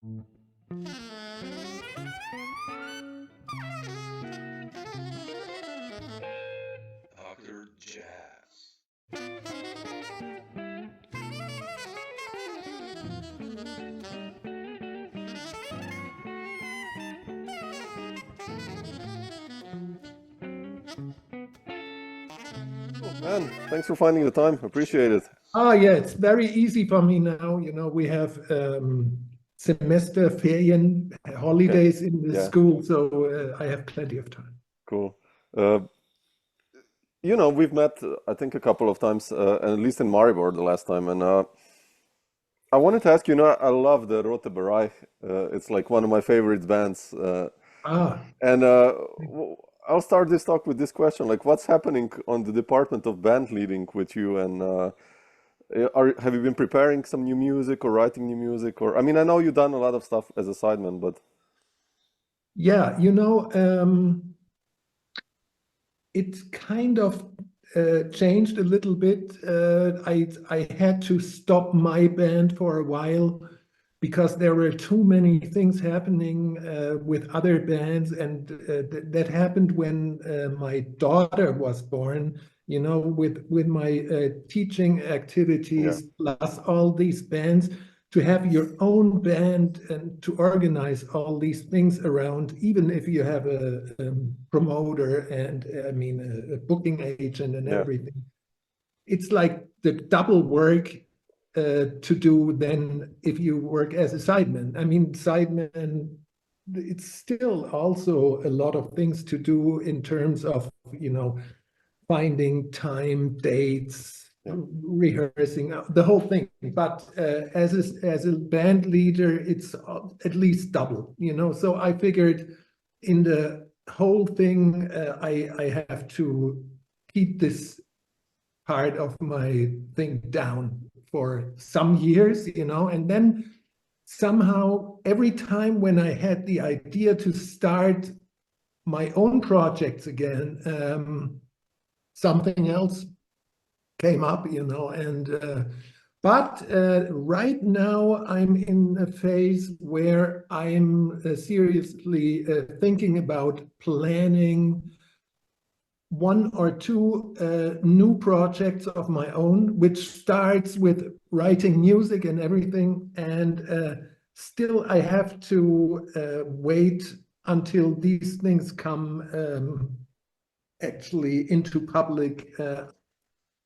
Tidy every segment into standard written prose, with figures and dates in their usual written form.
Dr. Jazz. Man, thanks for finding the time. Appreciate it. Yeah, it's very easy for me now. We have semester Ferien holidays in the school, so I have plenty of time. Cool. We've met, I think, a couple of times, at least in Maribor the last time, and I wanted to ask you, I love the Rote Bar. It's like one of my favorite bands. And I'll start this talk with this question, like what's happening on the department of band leading with you, and have you been preparing some new music or writing new music? Or I mean, I know you've done a lot of stuff as a sideman, but yeah, it's kind of changed a little bit. I had to stop my band for a while because there were too many things happening with other bands, and that happened when my daughter was born. With my teaching activities plus all these bands, to have your own band and to organize all these things around, even if you have a promoter and I mean a booking agent and everything, it's like the double work to do than if you work as a sideman. I mean, sideman, it's still also a lot of things to do in terms of, finding time, dates, rehearsing, the whole thing. But as a band leader, it's at least double, So I figured in the whole thing, I have to keep this part of my thing down for some years, and then somehow every time when I had the idea to start my own projects again, something else came up, but right now I'm in a phase where I'm seriously thinking about planning one or two new projects of my own, which starts with writing music and everything. And still I have to wait until these things come actually into public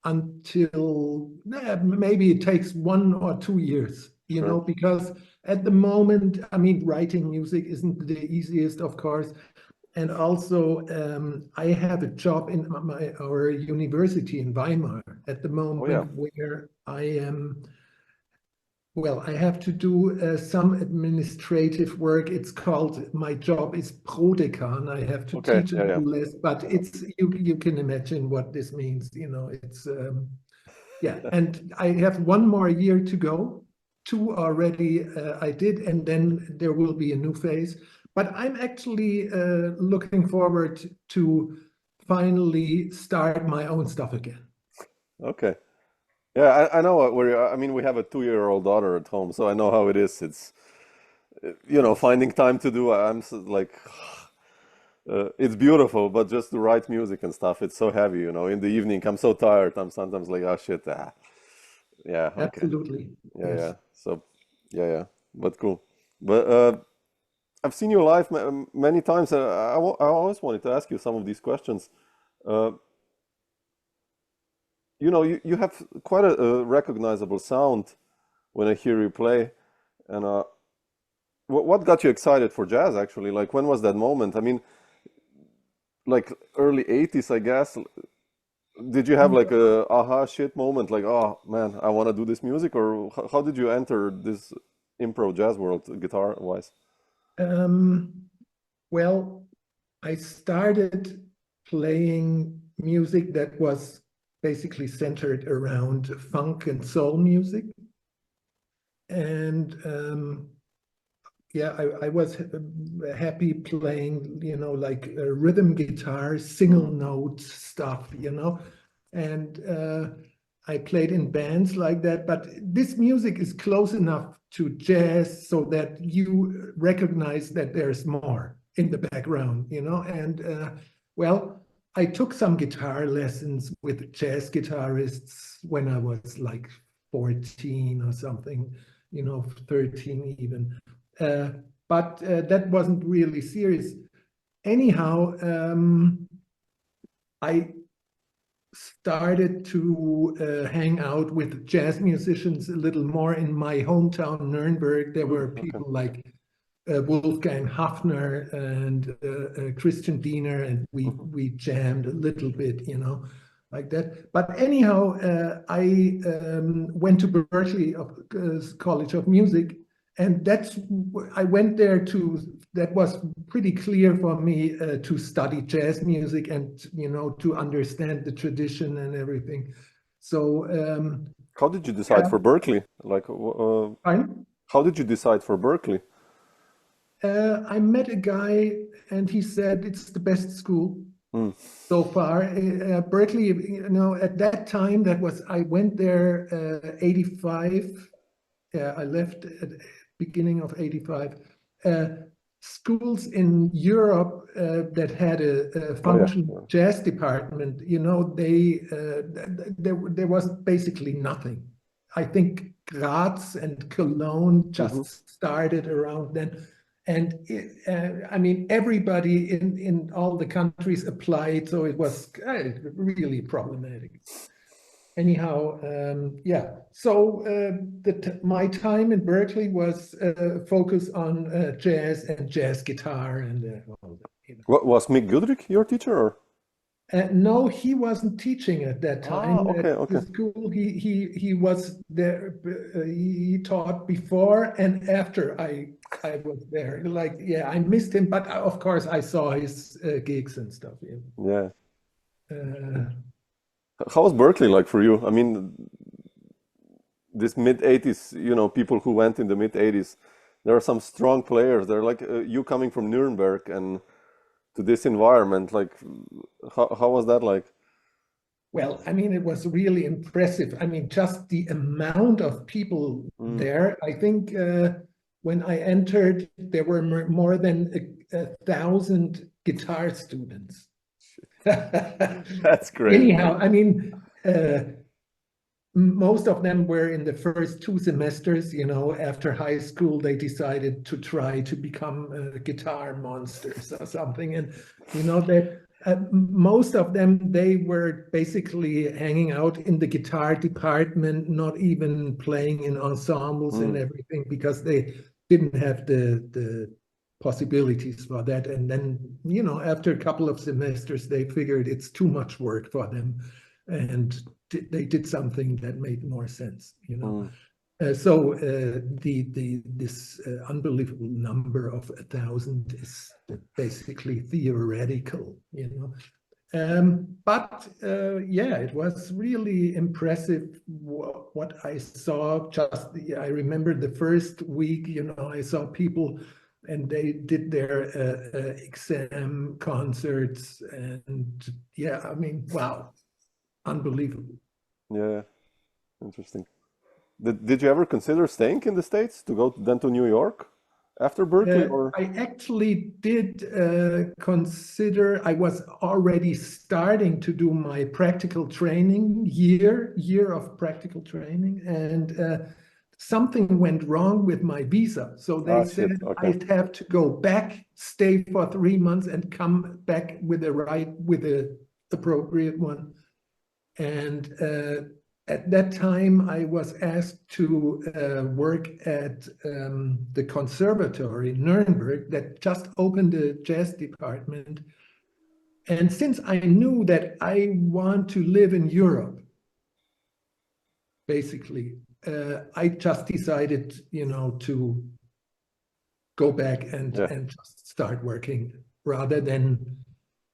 until maybe it takes 1 or 2 years, because at the moment, I mean, writing music isn't the easiest, of course. And also, I have a job in our university in Weimar at the moment where I am. Well, I have to do some administrative work. It's called, my job is prodekan. I have to teach a list, but it's you can imagine what this means. It's and I have 1 more year to go. 2 already I did, and then there will be a new phase. But I'm actually looking forward to finally start my own stuff again. Okay. Yeah, I know I mean, we have a 2-year-old daughter at home, so I know how it is. It's, finding time to do, it's beautiful, but just to write music and stuff, it's so heavy, In the evening, I'm so tired. I'm sometimes like, oh shit, yeah, okay. Absolutely. Yeah, yes. So, but cool. But I've seen you live many times. I always wanted to ask you some of these questions. You have quite a recognizable sound when I hear you play. And what got you excited for jazz, actually? Like, when was that moment? I mean, like early 80s, I guess. Did you have like a aha shit moment, like, oh man, I want to do this music? Or how did you enter this improv jazz world, guitar-wise? Well, I started playing music that was basically centered around funk and soul music. And I was happy playing, like rhythm guitar, single note stuff, And I played in bands like that, but this music is close enough to jazz so that you recognize that there's more in the background, you know. And well, I took some guitar lessons with jazz guitarists when I was like 14 or something, you know, 13 even. But that wasn't really serious. Anyhow, I started to hang out with jazz musicians a little more in my hometown, Nuremberg. There were people like Wolfgang Hafner and Christian Diener, and we jammed a little bit, you know, like that. But anyhow, I went to Berklee College of Music, and I went there that was pretty clear for me to study jazz music and, you know, to understand the tradition and everything. So how did you decide for Berklee? Like, how did you decide for Berklee? I met a guy and he said it's the best school so far. Berklee, you know, at that time, I went there 85. I left at the beginning of 85. Schools in Europe that had a functional jazz department, you know, there was basically nothing. I think Graz and Cologne just started around then. And I mean, everybody in all the countries applied, so it was really problematic. Anyhow, yeah. So my time in Berklee was focused on jazz and jazz guitar and all that. You know. What, was Mick Goodrick your teacher, or? No, he wasn't teaching at that time. Okay. At school, he was there. He taught before and after I was there. Like, yeah, I missed him, but of course I saw his gigs and stuff. Yeah. How was Berklee like for you? I mean, this mid-80s, you know, people who went in the mid-80s, there are some strong players. They're like you coming from Nuremberg and to this environment. Like, how was that like? Well, I mean, it was really impressive. I mean, just the amount of people there. I think when I entered, there were more than 1,000 guitar students. That's great. Anyhow, I mean, most of them were in the first 2 semesters, you know, after high school, they decided to try to become guitar monsters or something. And, you know, most of them, they were basically hanging out in the guitar department, not even playing in ensembles and everything, because they didn't have the possibilities for that. And then, you know, after a couple of semesters, they figured it's too much work for them, and they did something that made more sense, you know. So this unbelievable number of 1,000 is basically theoretical, you know. But yeah, it was really impressive what I saw. I remember the first week, you know, I saw people and they did their exam concerts, and yeah, I mean, wow, unbelievable. Yeah, interesting. Did you ever consider staying in the States to go then to New York after Berklee? Or I actually did consider. I was already starting to do my practical training year of practical training, and something went wrong with my visa. So they said I'd have to go back, stay for 3 months, and come back with the appropriate one. And at that time, I was asked to work at the conservatory in Nuremberg that just opened a jazz department. And since I knew that I want to live in Europe, basically, I just decided, you know, to go back and just start working rather than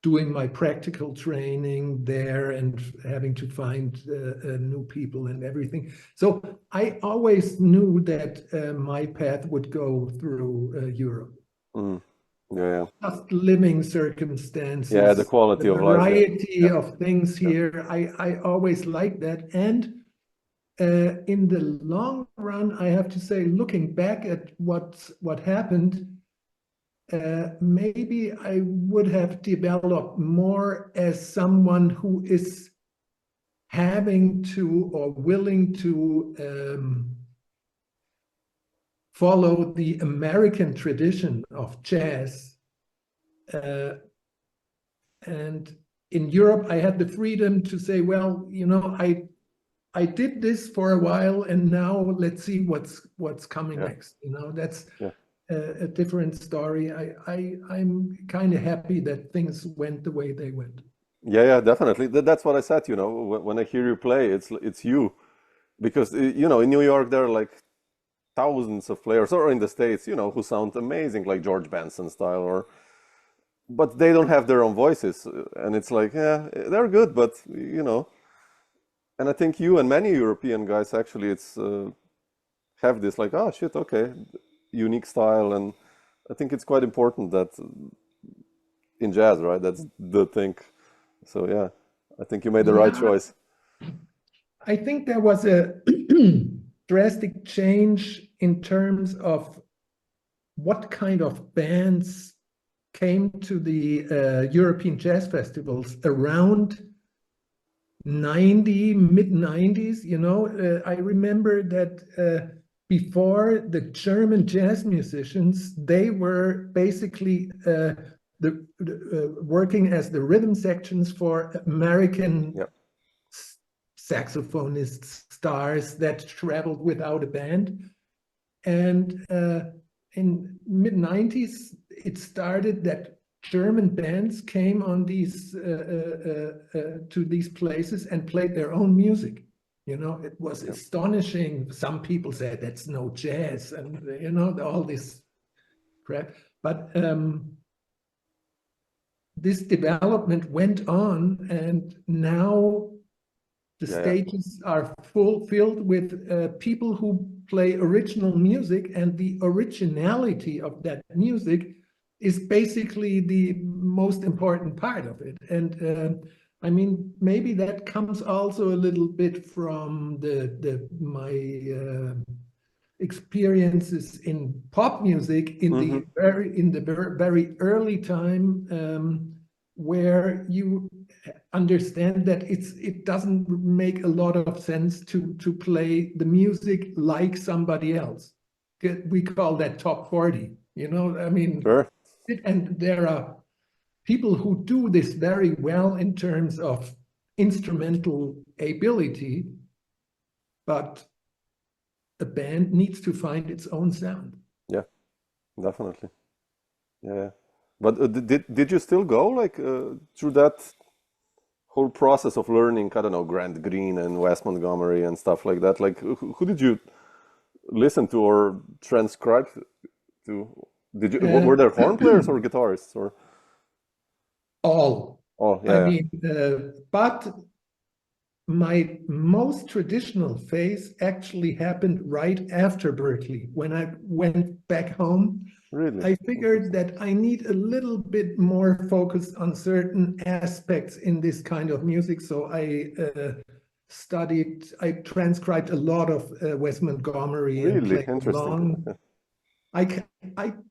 doing my practical training there and having to find new people and everything. So I always knew that my path would go through Europe. Yeah. Just living circumstances. Yeah, the quality of life. Variety of things here. I always liked that. And in the long run, I have to say, looking back at what happened, maybe I would have developed more as someone who is having to or willing to follow the American tradition of jazz. And in Europe, I had the freedom to say, well, you know, I did this for a while, and now let's see what's coming next. You know, that's a different story. I'm kind of happy that things went the way they went. Yeah, definitely. That's what I said. You know, when I hear you play, it's you, because you know, in New York there are like thousands of players, or in the States, you know, who sound amazing, like George Benson style, but they don't have their own voices, and it's like, yeah, they're good, but you know. And I think you and many European guys actually have this like, oh shit, okay, unique style, and I think it's quite important that in jazz, right? That's the thing. So yeah, I think you made the right choice. I think there was a drastic change in terms of what kind of bands came to the European jazz festivals around mid-90s, you know. I remember that before, the German jazz musicians, they were basically working as the rhythm sections for American saxophonists, stars that traveled without a band. And in mid-90s, it started that German bands came on these to these places and played their own music. You know, it was astonishing. Some people said that's no jazz, and you know, all this crap. But this development went on, and now the stages are filled with people who play original music, and the originality of that music is basically the most important part of it. And I mean, maybe that comes also a little bit from my experiences in pop music in the very early time, where you understand that it doesn't make a lot of sense to play the music like somebody else. We call that top 40. You know, I mean, and there are people who do this very well in terms of instrumental ability, but a band needs to find its own sound. Yeah, definitely. Yeah, but did you still go like through that whole process of learning? I don't know, Grant Green and Wes Montgomery and stuff like that. Like, who did you listen to or transcribe to? Did you were there horn players or guitarists or all? Oh, yeah. I mean, but my most traditional phase actually happened right after Berklee. When I went back home, Really? I figured that I need a little bit more focus on certain aspects in this kind of music. So I transcribed a lot of Wes Montgomery and Really played interesting. along. I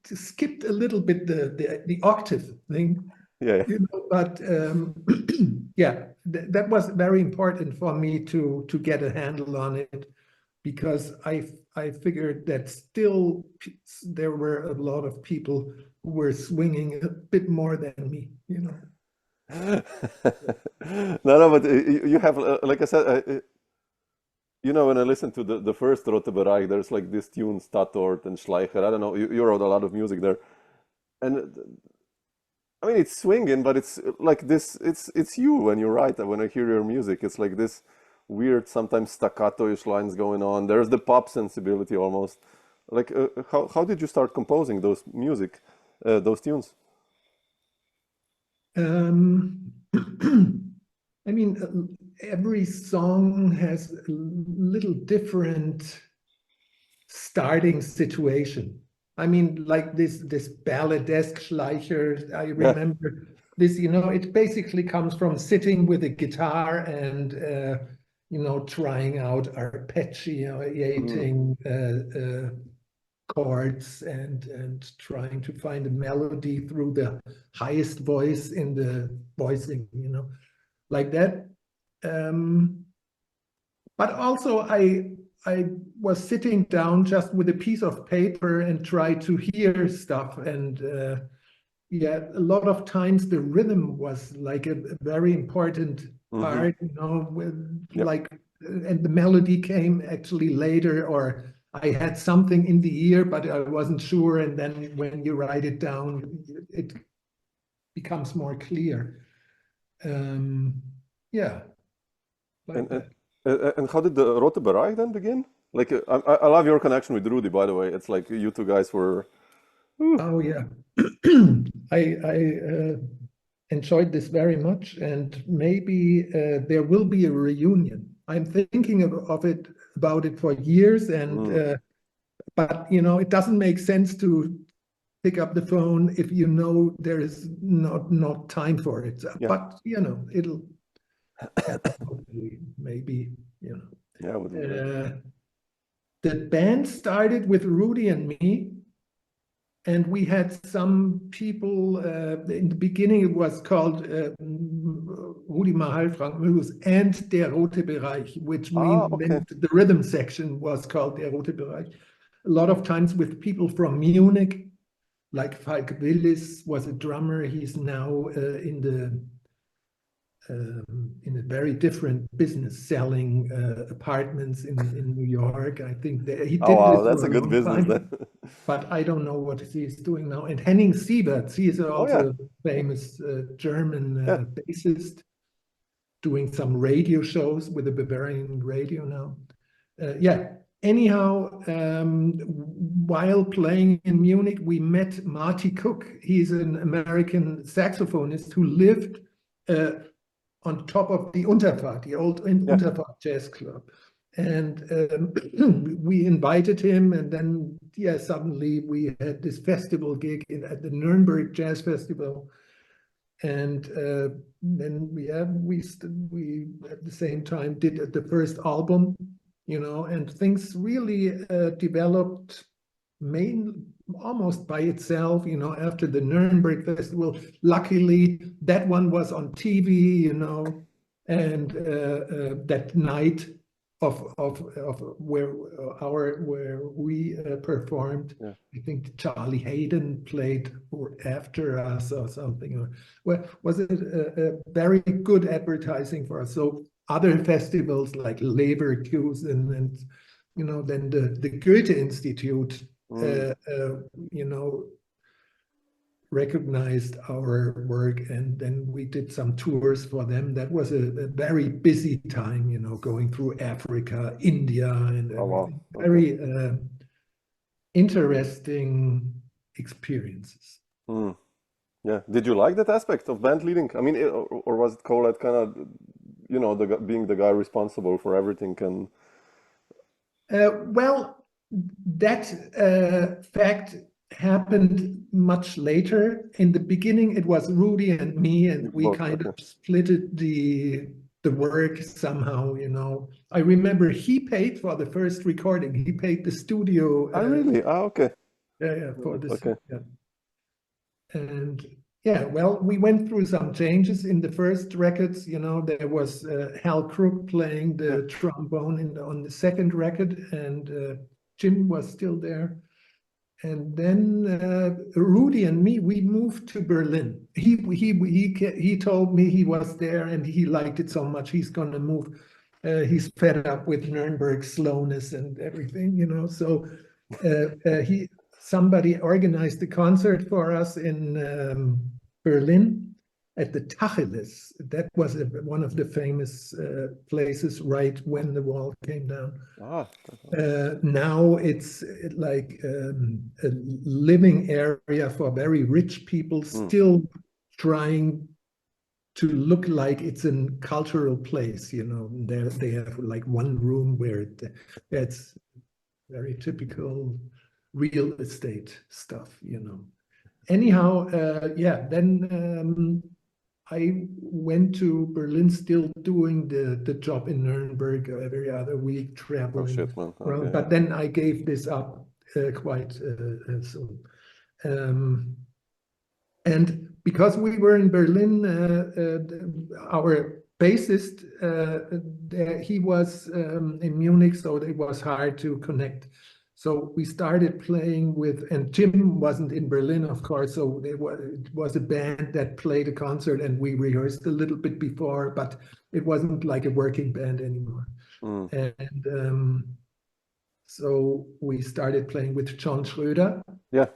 skipped a little bit the octave thing. Yeah. You know, but yeah, that was very important for me to get a handle on it, because I figured that still there were a lot of people who were swinging a bit more than me, you know. No, but you have, like I said, you know, when I listen to the first Rote Bar, there's like this tune, Statort and Schleicher. I don't know, you wrote a lot of music there. And I mean, it's swinging, but it's like this, it's you when you write. When I hear your music, it's like this weird, sometimes staccato-ish lines going on. There's the pop sensibility almost. Like, how did you start composing those music, those tunes? I mean, every song has a little different starting situation. I mean, like this balladesque Schleicher, I remember this, you know, it basically comes from sitting with a guitar and you know, trying out arpeggiating chords and trying to find a melody through the highest voice in the voicing, you know, like that. But also I was sitting down just with a piece of paper and try to hear stuff. And yeah, a lot of times the rhythm was like a very important part, you know, with like, and the melody came actually later, or I had something in the ear, but I wasn't sure. And then when you write it down, it becomes more clear. Yeah. Like that. And how did the Rote Bar then begin? Like, I love your connection with Rudy, by the way. It's like you two guys were. Oh yeah, I enjoyed this very much, and maybe there will be a reunion. I'm thinking about it for years, and but you know, it doesn't make sense to pick up the phone if you know there is not time for it. Yeah. But you know, it'll maybe, you know. Yeah. The band started with Rudy and me. And we had some people, in the beginning it was called Rudi Mahal, Frank Möbus, and Der Rote Bereich, which meant the rhythm section was called Der Rote Bereich. A lot of times with people from Munich, like Falk Willis was a drummer. He's now in a very different business, selling apartments in New York. I think that he did this that's for a good business then. But I don't know what he's doing now. And Henning Sieberts, he is also a famous German bassist, doing some radio shows with the Bavarian radio now. Yeah. Anyhow, while playing in Munich, we met Marty Cook. He's an American saxophonist who lived on top of the Unterfahrt, the old Unterfahrt Jazz Club. And we invited him, and then, yeah, suddenly we had this festival gig at the Nuremberg Jazz Festival. And then, yeah, we at the same time did the first album, you know, and things really developed almost by itself, you know, after the Nuremberg Festival. Luckily, that one was on TV, you know, and that night of where we performed, I think Charlie Hayden played after us or something. Or well, was it a very good advertising for us? So other festivals like Leverkusen and you know, then the Goethe Institute, you know, recognized our work, and then we did some tours for them. That was a very busy time, you know, going through Africa, India, and everything. Very interesting experiences. Yeah. Did you like that aspect of band leading? I mean, or was it called that kind of, you know, being the guy responsible for everything? And well, that fact happened much later. In the beginning, it was Rudy and me, and we kind of splitted the work somehow, you know. I remember he paid for the first recording. He paid the studio. Really? Okay. Yeah, for this. Yeah. And yeah, well, we went through some changes in the first records. You know, there was Hal Crook playing the trombone on the second record, and Jim was still there. And then Rudy and me, we moved to Berlin. He told me he was there and he liked it so much he's going to move. He's fed up with Nuremberg slowness and everything, you know. So somebody organized a concert for us in Berlin at the Tacheles. That was one of the famous places right when the wall came down. Now it's like a living area for very rich people, still trying to look like it's a cultural place, you know. They have like one room where it's very typical real estate stuff, you know. Anyhow, yeah, then I went to Berlin, still doing the job in Nuremberg every other week, traveling Oh shit, man. around. Okay. But then I gave this up quite soon. And because we were in Berlin, our bassist, he was in Munich, so it was hard to connect. So we started playing with, and Jim wasn't in Berlin, of course, so it was a band that played a concert, and we rehearsed a little bit before, but it wasn't like a working band anymore. And so we started playing with John Schröder. Yeah.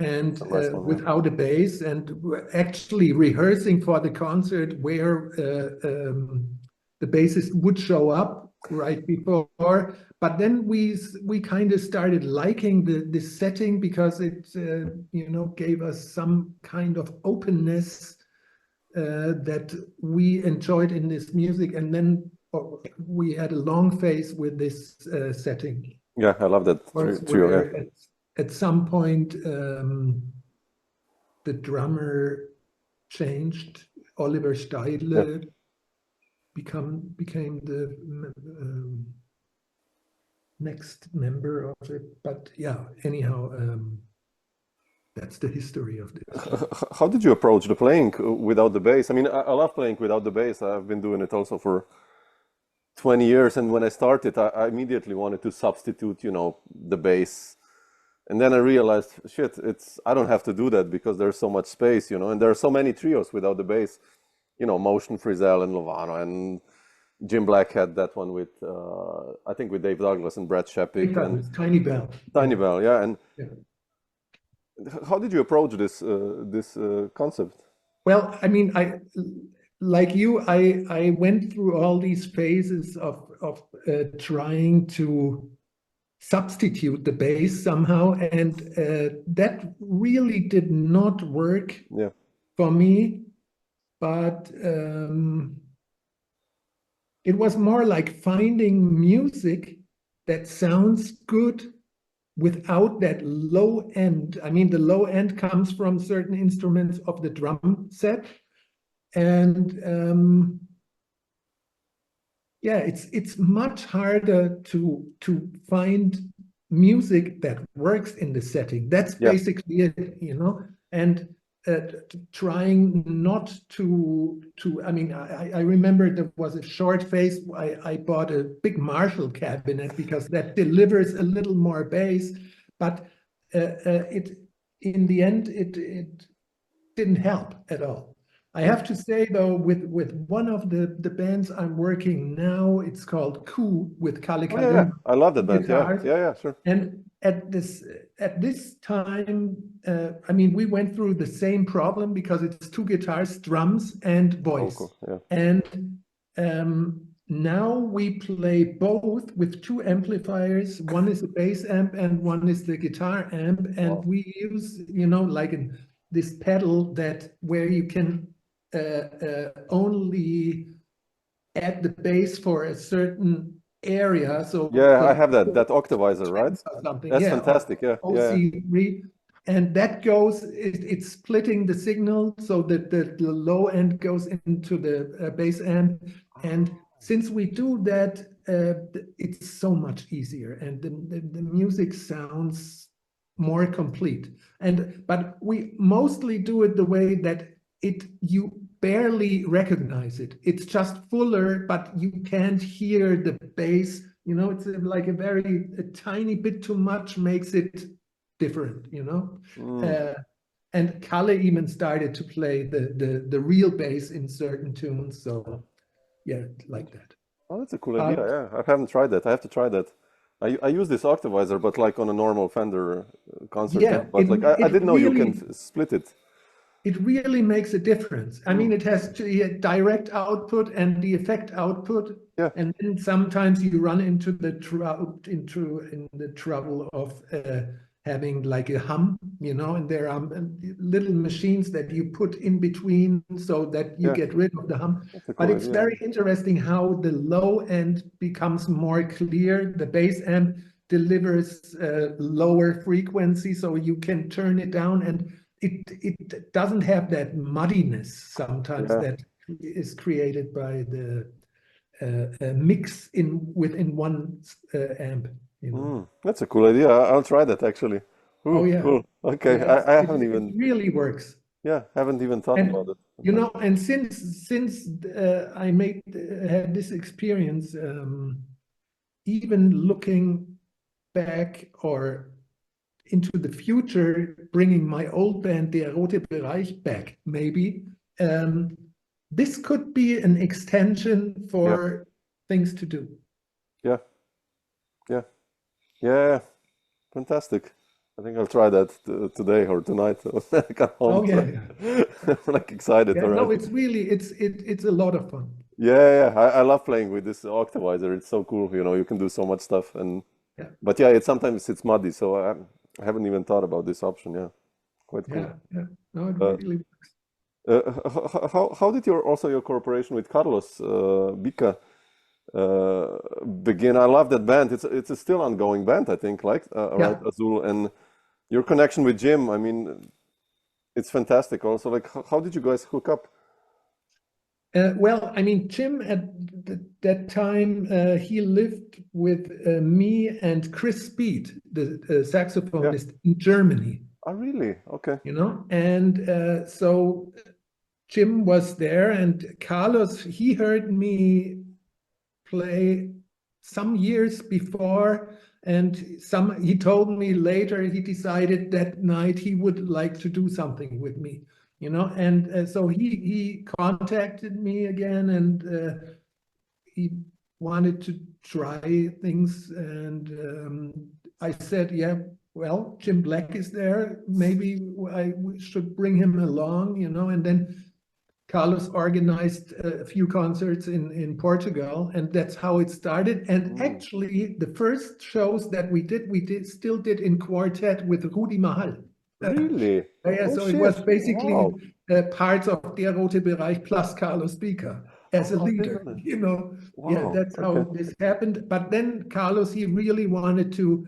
And Nice one, without a bass, and we're actually rehearsing for the concert where the bassist would show up right before. But then we kind of started liking this setting because it gave us some kind of openness that we enjoyed in this music, and then we had a long phase with this setting. Yeah, I love that trio. Yeah. At some point, the drummer changed. Oliver Steidle became the next member of it. But yeah, anyhow, that's the history of this. How did you approach the playing without the bass? I mean, I love playing without the bass. I've been doing it also for 20 years. And when I started, I immediately wanted to substitute, the bass. And then I realized, shit, I don't have to do that because there's so much space, and there are so many trios without the bass, Motion, Frizzell, and Lovano, and Jim Black had that one with, I think with Dave Douglas and Brad Shepik. And Tiny Bell. Tiny Bell, yeah. And how did you approach this concept? Well, I mean, like you, I went through all these phases of trying to substitute the bass somehow, and that really did not work for me. But it was more like finding music that sounds good without that low end. I mean, the low end comes from certain instruments of the drum set, and yeah, it's much harder to find music that works in the setting. That's basically it, and trying not to I mean, I remember there was a short phase. I bought a big Marshall cabinet because that delivers a little more bass, but in the end it didn't help at all. I have to say, though, with one of the bands I'm working now, it's called Coup with Kalle Kalin. Yeah, I love that band. Yeah, sure. And at this time, I mean, we went through the same problem because it's two guitars, drums, and voice. Oh, cool. Yeah. And now we play both with two amplifiers. One is the bass amp and one is the guitar amp. And we use, like this pedal where you can only add the bass for a certain area. So I have that octavizer, right? That's fantastic. OC3, and that goes. It's splitting the signal so that the low end goes into the bass amp, and since we do that, it's so much easier, and the music sounds more complete. But we mostly do it the way that you barely recognize it. It's just fuller, but you can't hear the bass. It's like a tiny bit too much makes it different. And Kalle even started to play the real bass in certain tunes. So yeah, like that. Oh, that's a cool idea. Yeah, I haven't tried that. I have to try that. I use this octavizer, but like on a normal Fender concert. Yeah, but I didn't know you can split it. It really makes a difference. I mean, it has direct output and the effect output. Yeah. And then sometimes you run into the trouble of having like a hum, and there are little machines that you put in between so that you get rid of the hum. But it's very interesting how the low end becomes more clear. The bass amp delivers lower frequency, so you can turn it down, and it doesn't have that muddiness sometimes Yeah. that is created by the mix within one amp. You know. That's a cool idea. I'll try that actually. Oh Ooh, yeah, cool. Okay, yeah. I haven't It even, really works. yeah, haven't even thought And about it. you know, and since I had this experience, even looking back or into the future, bringing my old band, Der Rote Bereich, back, maybe. This could be an extension for things to do. Yeah, yeah, yeah. Fantastic. I think I'll try that today or tonight when I come home. Oh yeah, yeah. I'm like excited Yeah, already. no, it's really it's a lot of fun. Yeah, yeah. I love playing with this octavizer. It's so cool. You know, you can do so much stuff. Yeah, But yeah, sometimes it's muddy, so I haven't even thought about this option. Yeah, quite cool. yeah, yeah. No, it Uh, really. how did your cooperation with Carlos Bica begin? I love that band. It's a still ongoing band, I think, like right, Yeah. Azul, and your connection with Jim. I mean, it's fantastic. Also, like, how did you guys hook up? Well, I mean, Jim at that time, he lived with me and Chris Speed, the Yeah. saxophonist in Germany, Oh, really? Okay. you know? And so Jim was there, and Carlos, he heard me play some years before, and he told me later he decided that night he would like to do something with me, you know. And so he contacted me again, and he wanted to try things, and I said, yeah, well, Jim Black is there, maybe I should bring him along, you know. And then Carlos organized a few concerts in Portugal, and that's how it started. And actually, the first shows that we still did in quartet with Rudi Mahal. Really? Yeah, Oh so it was shit! basically Wow! parts of Der Rote Bereich plus Carlos Bica as a Oh, leader, damn it. you know. Yeah, Wow. that's Okay. how this happened. But then Carlos, he really wanted to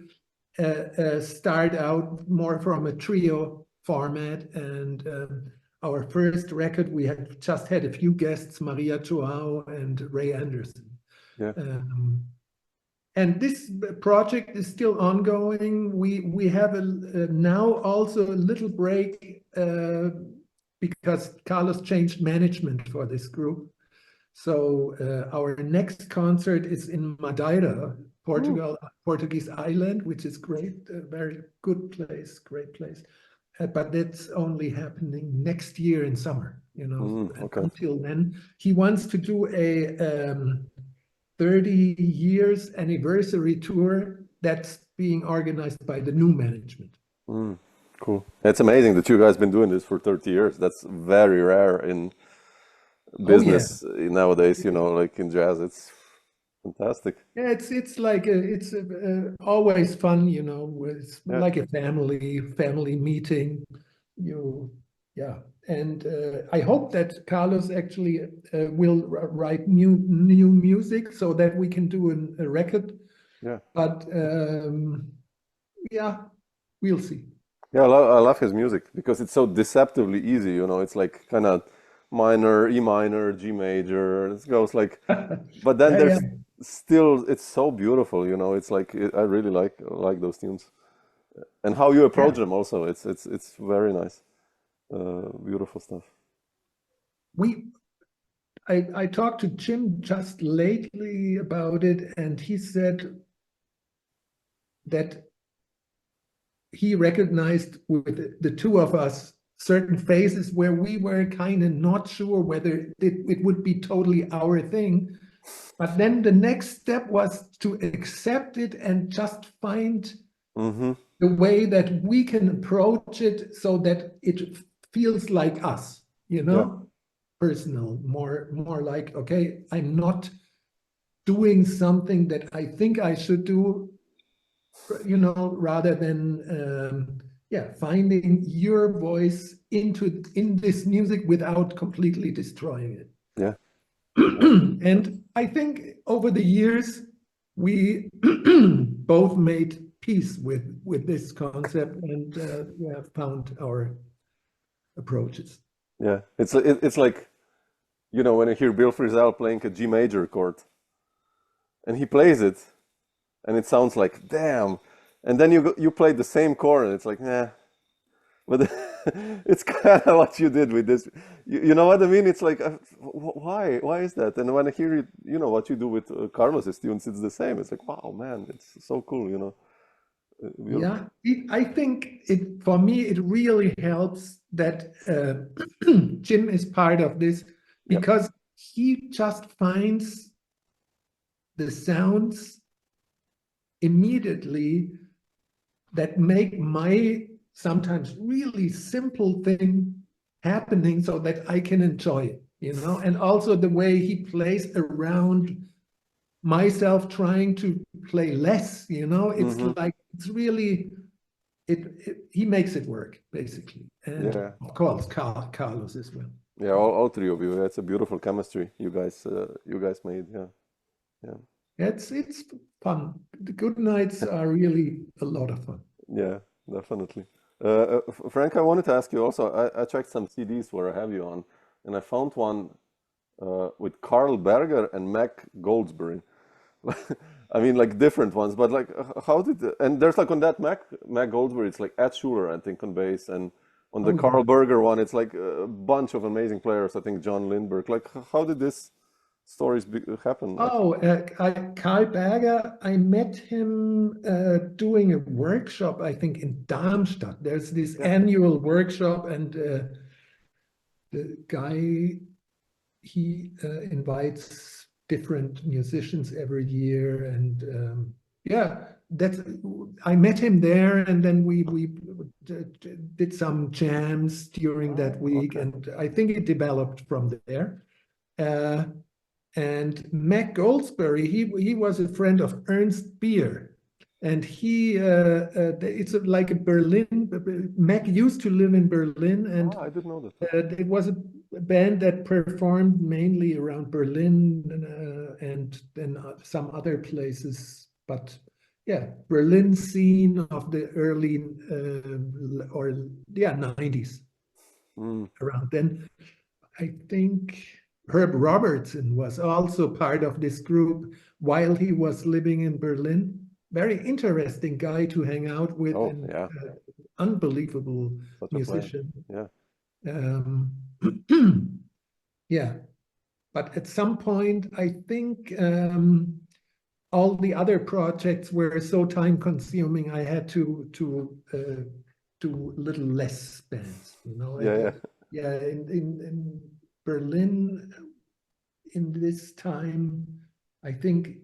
start out more from a trio format, and our first record, we had just had a few guests, Maria Joao and Ray Anderson. Yeah. And this project is still ongoing. We have now also a little break because Carlos changed management for this group. So our next concert is in Madeira, Portugal, Portuguese island, which is great, a very good place, great place. But that's only happening next year in summer, you know. Okay. Until then, he wants to do a 30 years anniversary tour that's being organized by the new management. Cool. It's amazing that you guys been doing this for 30 years. That's very rare in business nowadays, you know, like in jazz. It's fantastic. Yeah, it's like it's always fun, you know. It's Yeah. like a family meeting, yeah. And I hope that Carlos actually will write new music so that we can do a record. Yeah. But yeah, we'll see. Yeah, I love his music because it's so deceptively easy, you know. It's like kind of minor, E minor, G major. It goes like, but then Yeah, there's yeah. still, it's so beautiful, you know. It's like I really like those tunes, and how you approach them also. It's very nice, beautiful stuff. I talked to Jim just lately about it, and he said that he recognized with the two of us certain phases where we were kind of not sure whether it would be totally our thing. But then the next step was to accept it and just find the way that we can approach it so that it feels like us, you know, personal, more like, okay, I'm not doing something that I think I should do, you know, rather than finding your voice in this music without completely destroying it. Yeah. And I think over the years we both made peace with this concept, and we have found our approaches. Yeah, it's like, you know, when I hear Bill Frisell playing a G major chord, and he plays it, and it sounds like damn, and then you play the same chord, and it's like nah, but it's kind of what you did with this. You know what I mean? It's like why is that? And when I hear it, you know what you do with Carlos's tunes, it's the same. It's like wow, man, it's so cool, you know. Yeah, I think for me it really helps that Jim is part of this, because he just finds the sounds immediately that make my sometimes really simple thing happening so that I can enjoy it, you know, and also the way he plays around myself trying to play less, you know, it's like, it's really, he makes it work, basically. And of course, Carlos as well. Yeah, all three of you. It's a beautiful chemistry you guys made. Yeah. It's fun. The good nights are really a lot of fun. Yeah, definitely. Frank, I wanted to ask you also, I checked some CDs where I have you on, and I found one with Carl Berger and Mac Goldsberry. I mean, like different ones, but like, how did and there's like on that Mac Goldsberry, it's like Ed Schuller, I think, on bass, and on the Carl Berger one, it's like a bunch of amazing players. I think John Lindberg. Like, how did this stories happen? Carl Berger, I met him doing a workshop, I think, in Darmstadt. There's this annual workshop, and the guy, he invites different musicians every year, and I met him there, and then we did some jams during that week, and I think it developed from there. And Mac Goldsberry, he was a friend of Ernst Beer, and it's like a Berlin. Mac used to live in Berlin, and I didn't know that. it was a band that performed mainly around Berlin and then some other places. But yeah, Berlin scene of the early 90s. Around then, I think Herb Robertson was also part of this group while he was living in Berlin. Very interesting guy to hang out with, unbelievable musician. Yeah, but at some point, I think all the other projects were so time-consuming. I had to do a little less bands, you know. In Berlin, in this time, I think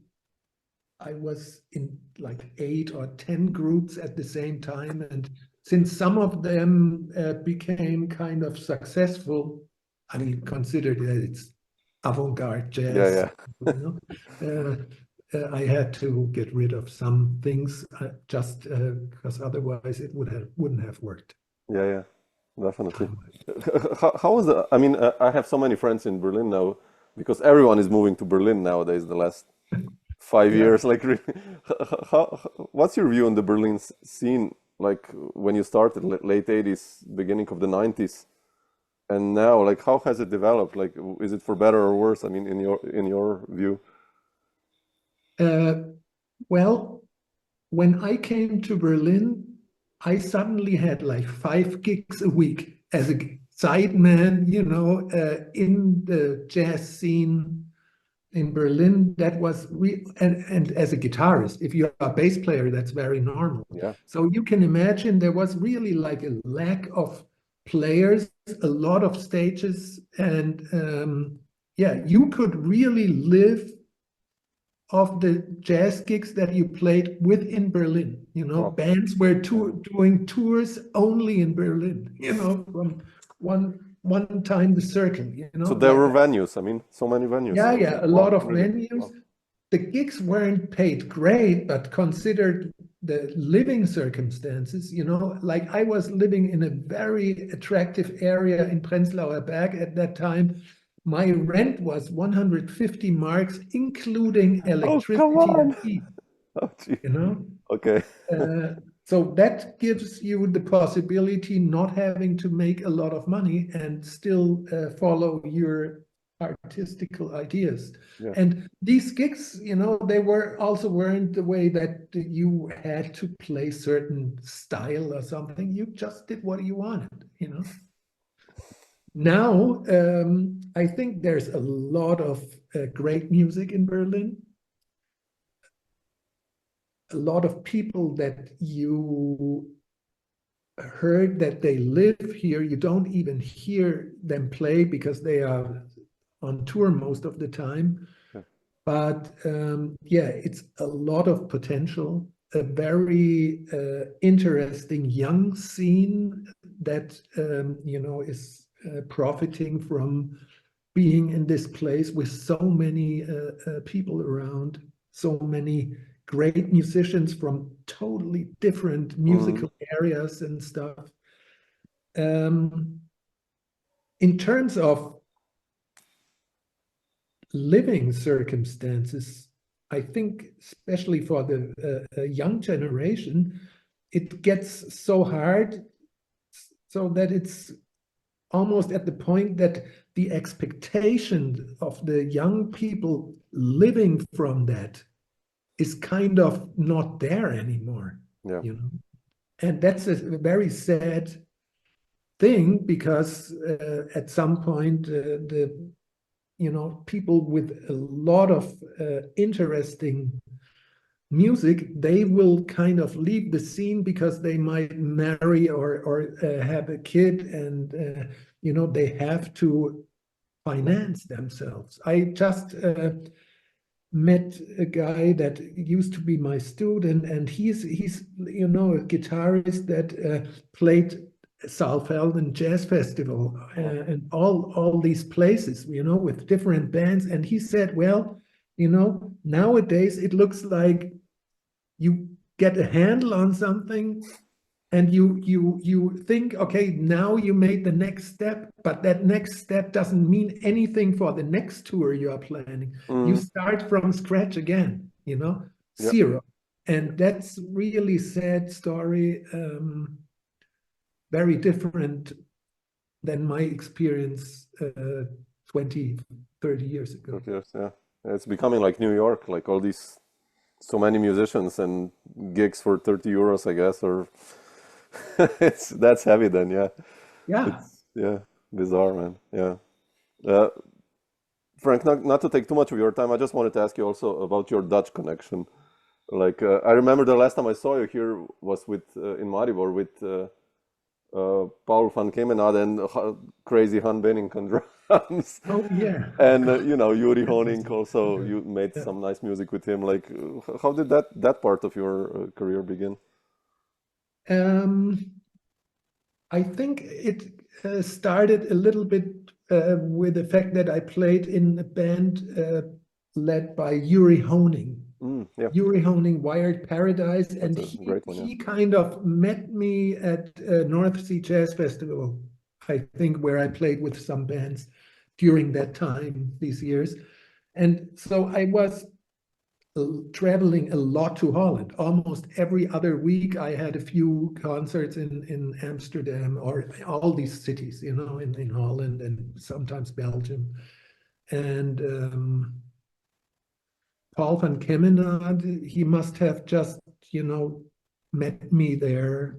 I was in like 8 or 10 groups at the same time, and since some of them became kind of successful, I mean, considered that it's avant-garde jazz, you know, I had to get rid of some things just because otherwise it wouldn't have worked. Yeah, definitely. How was the? I mean, I have so many friends in Berlin now because everyone is moving to Berlin nowadays. The last 5 years, like, really. What's your view on the Berlin scene? Like when you started, late 80s, beginning of the 90s, and now, like, how has it developed? Like, is it for better or worse? I mean, in your view. Well, when I came to Berlin, I suddenly had like 5 gigs a week as a sideman, you know, in the jazz scene in Berlin. That was and as a guitarist, if you're a bass player, that's very normal. Yeah. So you can imagine there was really like a lack of players, a lot of stages, and you could really live of the jazz gigs that you played within Berlin. You know, bands were doing tours only in Berlin, you know, from one time the circle, you know. So there were venues, I mean, so many venues. Yeah, a lot of venues. The gigs weren't paid great, but considered the living circumstances, you know, like I was living in a very attractive area in Prenzlauer Berg at that time. My rent was 150 marks, including electricity and heat. Oh, gee. You know? Okay. So that gives you the possibility not having to make a lot of money and still follow your artistical ideas. Yeah. And these gigs, you know, they weren't the way that you had to play certain style or something. You just did what you wanted, you know. Now, I think there's a lot of great music in Berlin. A lot of people that you heard that they live here, you don't even hear them play because they are on tour most of the time. Yeah. But yeah, it's a lot of potential, a very interesting young scene that you know, is profiting from being in this place with so many people around, so many great musicians from totally different musical areas and stuff. In terms of living circumstances, I think, especially for the young generation, it gets so hard so that it's almost at the point that the expectation of the young people living from that is kind of not there anymore. Yeah. You know, and that's a very sad thing, because at some point the you know, people with a lot of interesting music, they will kind of leave the scene because they might marry or have a kid, and you know, they have to finance themselves. I just met a guy that used to be my student, and he's you know, a guitarist that played Saalfelden Jazz Festival and all these places, you know, with different bands. And he said, well, you know, nowadays it looks like you get a handle on something and you think, okay, now you made the next step, but that next step doesn't mean anything for the next tour you are planning. You start from scratch again, you know, zero. And that's really sad story. Very different than my experience 20, 30 years ago. 30 years, yeah. It's becoming like New York, like all these, so many musicians and gigs for 30 euros, I guess, or that's heavy then, yeah. Yeah. Yeah, bizarre, man. Yeah. Frank, not to take too much of your time, I just wanted to ask you also about your Dutch connection. Like, I remember the last time I saw you here was with in Maribor with Paul van Kemenade and crazy Han Bennink on drums. Oh, yeah. And you know, Yuri Honing also, you made some nice music with him. Like, how did that part of your career begin? I think it started a little bit with the fact that I played in a band led by Yuri Honing. Yeah. Yuri Honing, Wired Paradise, That's and a great one, he kind of met me at North Sea Jazz Festival, I think, where I played with some bands during that time, these years. And so I was traveling a lot to Holland. Almost every other week I had a few concerts in Amsterdam or all these cities, you know, in Holland and sometimes Belgium. And Paul van Kemenade, he must have just, you know, met me there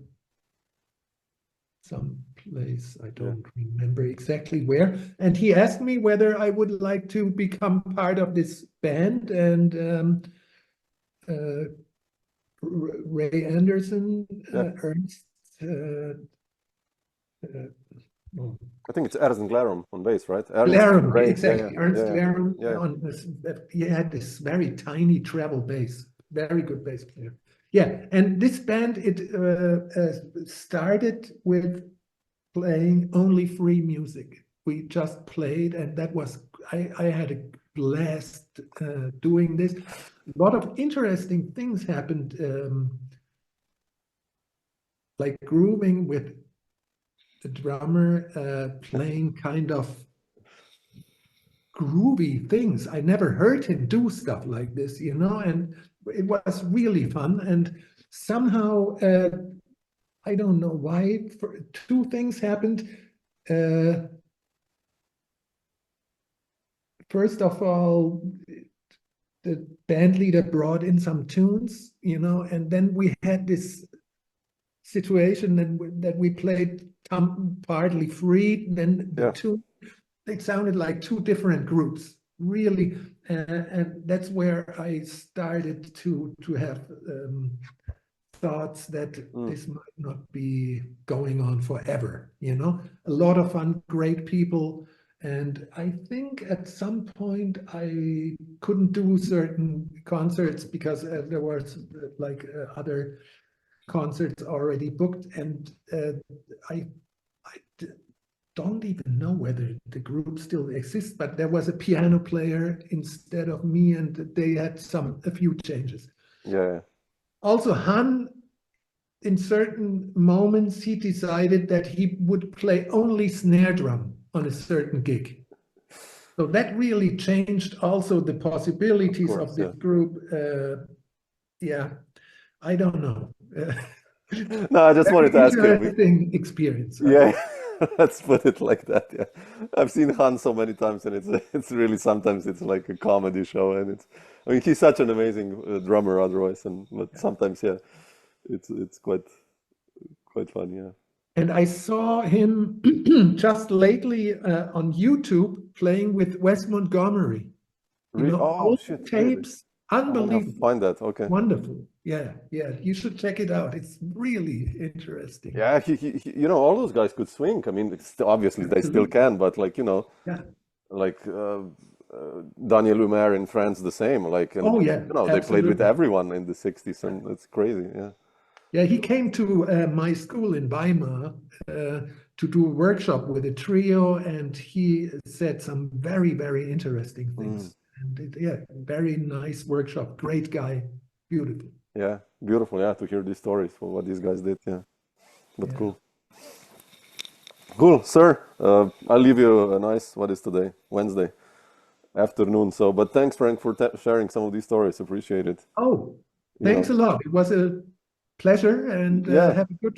someplace, I don't remember exactly where. And he asked me whether I would like to become part of this band. And Ray Anderson, Ernst, I think it's Ernst Glarum on bass, right? Glarum, Ray, exactly. Ernst Glarum. Yeah. On this, he had this very tiny treble bass, very good bass player. Yeah, and this band, it started with playing only free music. We just played, and that was, I had a blast doing this. A lot of interesting things happened, like grooving with the drummer, playing kind of groovy things. I never heard him do stuff like this, you know, and it was really fun. And somehow, I don't know why, two things happened. First of all, the band leader brought in some tunes, and then we had this situation that we played partly free, then the tune, it sounded like two different groups, really, and that's where I started to have thoughts that this might not be going on forever, a lot of fun, great people. And I think at some point I couldn't do certain concerts because there was other concerts already booked, and I don't even know whether the group still exists, but there was a piano player instead of me, and they had a few changes. Yeah. Also, Han, in certain moments, he decided that he would play only snare drum on a certain gig. So that really changed also the possibilities of this group. I don't know. No, I just wanted to ask you. Interesting experience. Yeah, let's put it like that. Yeah, I've seen Han so many times, and it's really sometimes it's like a comedy show, and I mean he's such an amazing drummer otherwise, but sometimes it's quite fun. Yeah. And I saw him just lately on YouTube playing with Wes Montgomery. Old shit! tapes, unbelievable. Find that. Okay. Wonderful. Yeah. You should check it out. It's really interesting. Yeah, he all those guys could swing. I mean, obviously they still can, but like like Daniel Lumiere in France, the same. Like, they played with everyone in the '60s, and it's crazy. Yeah. Yeah, he came to my school in Weimar to do a workshop with a trio, and he said some very, very interesting things. And very nice workshop. Great guy. Beautiful. Yeah, beautiful. Yeah, to hear these stories for what these guys did. Yeah, but cool. Cool, sir. I'll leave you a nice, what is today? Wednesday afternoon. So, but thanks, Frank, for sharing some of these stories. Appreciate it. Oh, thanks a lot. It was a pleasure, and have a good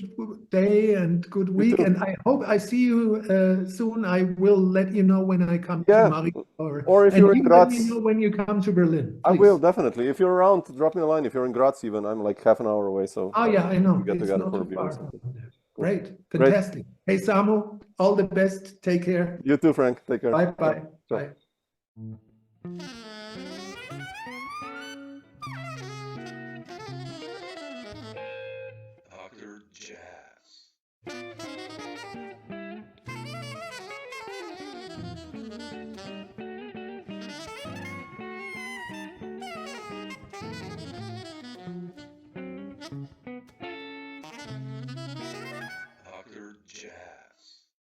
day and good week. And I hope I see you soon. I will let you know when I come to Maribor. Or if you're in Graz. Let me know when you come to Berlin. Please. I will, definitely. If you're around, drop me a line. If you're in Graz even, I'm like half an hour away. So I know. We get it's together not for a too beer far. or something. Cool. Great. Fantastic. Great. Hey, Samo, all the best. Take care. You too, Frank. Take care. Bye. Bye.